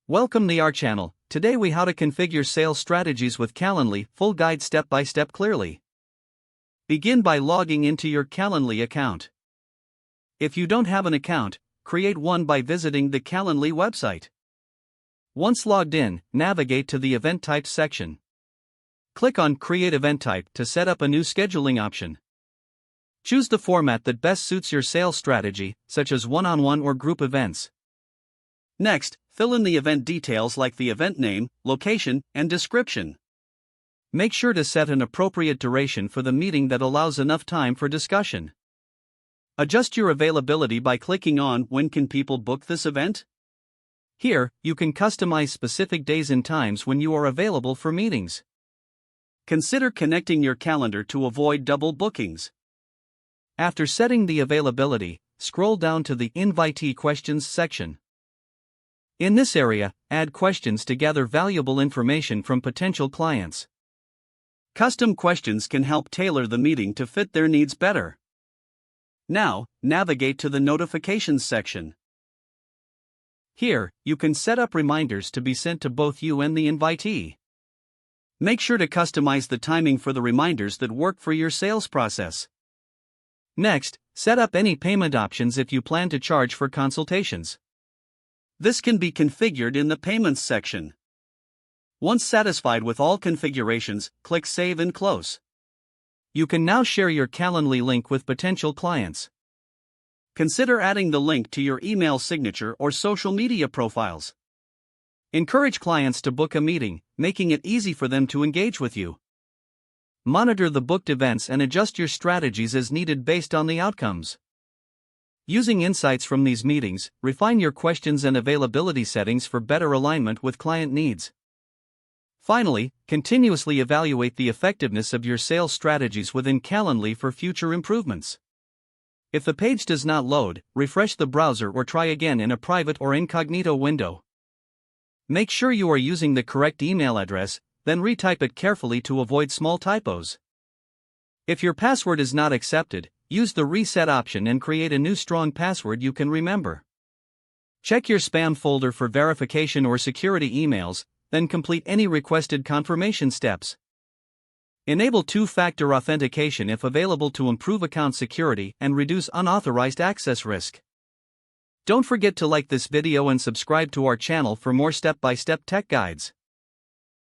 Welcome to our channel. Today we how to configure sales strategies with Calendly, full guide step by step clearly. Begin by logging into your Calendly account. If you don't have an account, create one by visiting the Calendly website. Once logged in, navigate to the Event Types section. Click on Create Event Type to set up a new scheduling option. Choose the format that best suits your sales strategy, such as one-on-one or group events. Next, fill in the event details like the event name, location, and description. Make sure to set an appropriate duration for the meeting that allows enough time for discussion. Adjust your availability by clicking on When can people book this event? Here, you can customize specific days and times when you are available for meetings. Consider connecting your calendar to avoid double bookings. After setting the availability, scroll down to the Invitee Questions section. In this area, add questions to gather valuable information from potential clients. Custom questions can help tailor the meeting to fit their needs better. Now, navigate to the Notifications section. Here, you can set up reminders to be sent to both you and the invitee. Make sure to customize the timing for the reminders that work for your sales process. Next, set up any payment options if you plan to charge for consultations. This can be configured in the Payments section. Once satisfied with all configurations, click Save and Close. You can now share your Calendly link with potential clients. Consider adding the link to your email signature or social media profiles. Encourage clients to book a meeting, making it easy for them to engage with you. Monitor the booked events and adjust your strategies as needed based on the outcomes. Using insights from these meetings, refine your questions and availability settings for better alignment with client needs. Finally, continuously evaluate the effectiveness of your sales strategies within Calendly for future improvements. If the page does not load, refresh the browser or try again in a private or incognito window. Make sure you are using the correct email address, then retype it carefully to avoid small typos. If your password is not accepted, use the reset option and create a new strong password you can remember. Check your spam folder for verification or security emails, then complete any requested confirmation steps. Enable two-factor authentication if available to improve account security and reduce unauthorized access risk. Don't forget to like this video and subscribe to our channel for more step-by-step tech guides.